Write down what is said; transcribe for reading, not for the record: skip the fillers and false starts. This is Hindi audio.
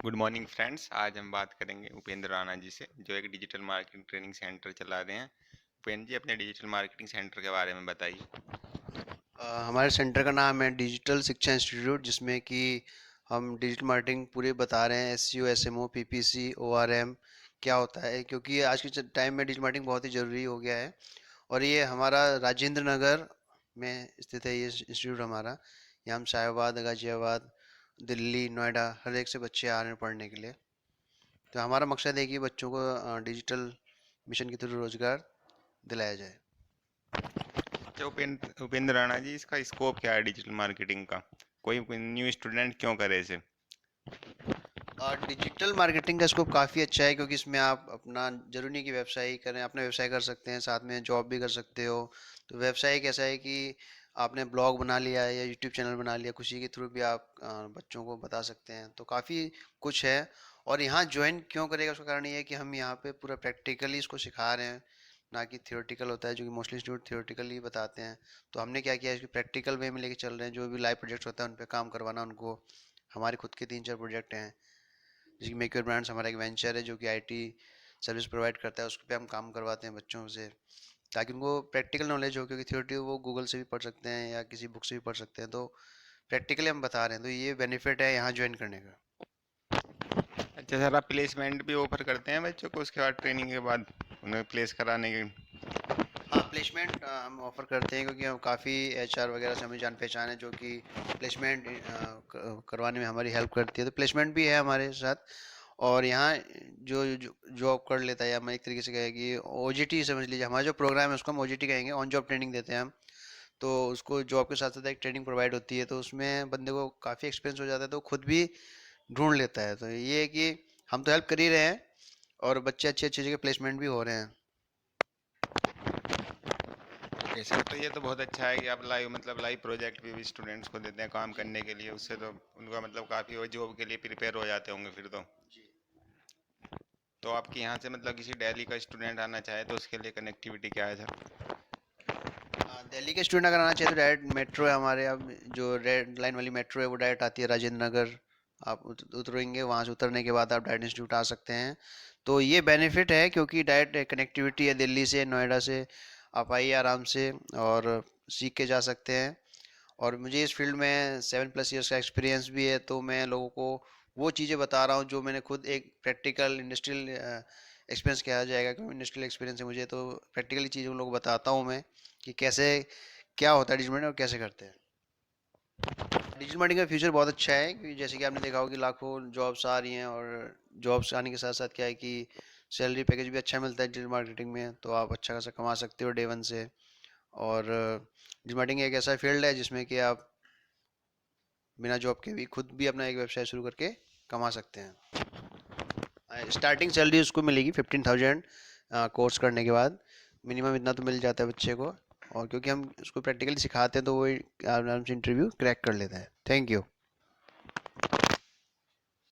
Good morning friends. आज हम बात करेंगे उपेंद्र राणा जी से, जो एक डिजिटल मार्केटिंग ट्रेनिंग सेंटर चला रहे हैं। उपेंद्र जी, अपने डिजिटल मार्केटिंग सेंटर के बारे में बताइए। हमारे सेंटर का नाम है डिजिटल शिक्षा इंस्टीट्यूट, जिसमें कि हम डिजिटल मार्केटिंग पूरे बता रहे हैं। S C O, S M O, P P C, O R M क्या होता है, क्योंकि आज के टाइम में डिजिटल मार्केटिंग बहुत ही ज़रूरी हो गया है। और ये हमारा राजेंद्र नगर में स्थित है, ये इंस्टीट्यूट हमारा। यहाँ हम साहिबाबाद, गाजियाबाद, दिल्ली, नोएडा, हर एक से बच्चे आ रहे हैं पढ़ने के लिए। तो हमारा मकसद है कि बच्चों को डिजिटल मिशन के थ्रू रोजगार दिलाया जाए। अच्छा उपेंद्र राणा जी, इसका स्कोप क्या है डिजिटल मार्केटिंग का? कोई न्यू स्टूडेंट क्यों करे इसे? डिजिटल मार्केटिंग का स्कोप काफ़ी अच्छा है, क्योंकि इसमें आप अपना जरूरी नहीं कि व्यवसाय ही करें, अपना व्यवसाय कर सकते हैं, साथ में जॉब भी कर सकते हो। तो व्यवसाय एक ऐसा है कि आपने ब्लॉग बना लिया या यूट्यूब चैनल बना लिया, खुशी के थ्रू भी आप बच्चों को बता सकते हैं। तो काफ़ी कुछ है। और यहाँ ज्वाइन क्यों करेगा, उसका कारण ये है कि हम यहाँ पे पूरा प्रैक्टिकली इसको सिखा रहे हैं, ना कि थियोरटिकल होता है, जो कि मोस्टली स्टूडेंट थियोरटिकली बताते हैं। तो हमने क्या किया है, इसकी प्रैक्टिकल वे में लेके चल रहे हैं। जो भी लाइव प्रोजेक्ट होता है उन पर काम करवाना उनको। हमारे खुद के 3-4 प्रोजेक्ट हैं, जैसे कि मेक योर ब्रांड्स हमारा एक वेंचर है, जो कि आईटी सर्विस प्रोवाइड करता है। उस पर हम काम करवाते हैं बच्चों से, ताकि उनको प्रैक्टिकल नॉलेज हो, क्योंकि थ्योरी वो गूगल से भी पढ़ सकते हैं या किसी बुक से भी पढ़ सकते हैं। तो प्रैक्टिकली हम बता रहे हैं, तो ये बेनिफिट है यहाँ ज्वाइन करने का। अच्छा सर, आप प्लेसमेंट भी ऑफर करते हैं बच्चों को उसके बाद, ट्रेनिंग के बाद उन्हें प्लेस कराने के? हाँ, प्लेसमेंट हम ऑफर करते हैं, क्योंकि हम काफ़ी एचआर वगैरह से हमें जान पहचान है, जो कि प्लेसमेंट करवाने में हमारी हेल्प करती है। तो प्लेसमेंट भी है हमारे साथ। और यहाँ जो जॉब कर लेता है, या हम एक तरीके से कहें कि ओजीटी समझ लीजिए, हमारा जो प्रोग्राम है उसको हम ओजीटी कहेंगे, ऑन जॉब ट्रेनिंग देते हैं हम। तो उसको जॉब के साथ साथ एक ट्रेनिंग प्रोवाइड होती है, तो उसमें बंदे को काफ़ी एक्सपीरियंस हो जाता है, तो खुद भी ढूंढ लेता है। तो ये है कि हम तो हेल्प कर ही रहे हैं, और बच्चे अच्छी अच्छी जगह प्लेसमेंट भी हो रहे हैं। ओके सर, तो ये तो बहुत अच्छा है कि आप लाइव लाइव प्रोजेक्ट भी स्टूडेंट्स को देते हैं काम जी करने के लिए। उससे तो उनका काफ़ी वो जॉब के लिए प्रिपेयर हो जाते होंगे फिर तो। जी। तो आपके यहाँ से किसी दिल्ली का स्टूडेंट आना चाहे तो उसके लिए कनेक्टिविटी क्या है सर? दिल्ली के स्टूडेंट अगर आना चाहिए तो डायरेक्ट मेट्रो है हमारे। अब जो रेड लाइन वाली मेट्रो है वो डायरेक्ट आती है राजेंद्र नगर। आप उतरेंगे, वहाँ से उतरने के बाद आप डायरेक्ट इंस्टीट्यूट आ सकते हैं। तो ये बेनिफिट है, क्योंकि डायरेक्ट कनेक्टिविटी है दिल्ली से, नोएडा से। आप आइए आराम से और सीख के जा सकते हैं। और मुझे इस फील्ड में 7+ ईयर्स का एक्सपीरियंस भी है, तो मैं लोगों को वो चीज़ें बता रहा हूँ जो मैंने खुद एक प्रैक्टिकल इंडस्ट्रियल एक्सपीरियंस कहा जाएगा, क्योंकि इंडस्ट्रियल एक्सपीरियंस है मुझे। तो प्रैक्टिकली चीज़ें उन लोगों को बताता हूँ मैं, कि कैसे क्या होता है डिजिटल मार्केटिंग और कैसे करते हैं। डिजिटल मार्केटिंग का फ्यूचर बहुत अच्छा है, क्योंकि जैसे कि आपने देखा होगा कि लाखों जॉब्स आ रही हैं, और जॉब्स आने के साथ साथ क्या है कि सैलरी पैकेज भी अच्छा मिलता है डिजिटल मार्केटिंग में। तो आप अच्छा खासा कमा सकते हो डे वन से। और डिजिटल मार्केटिंग एक ऐसा फील्ड है जिसमें कि आप बिना जॉब के भी खुद भी अपना एक व्यवसाय शुरू करके कमा सकते हैं। स्टार्टिंग सैलरी उसको मिलेगी 15,000 कोर्स करने के बाद। मिनिमम इतना तो मिल जाता है बच्चे को। और क्योंकि हम उसको प्रैक्टिकली सिखाते हैं, तो वो आराम से इंटरव्यू क्रैक कर लेता है। Thank you.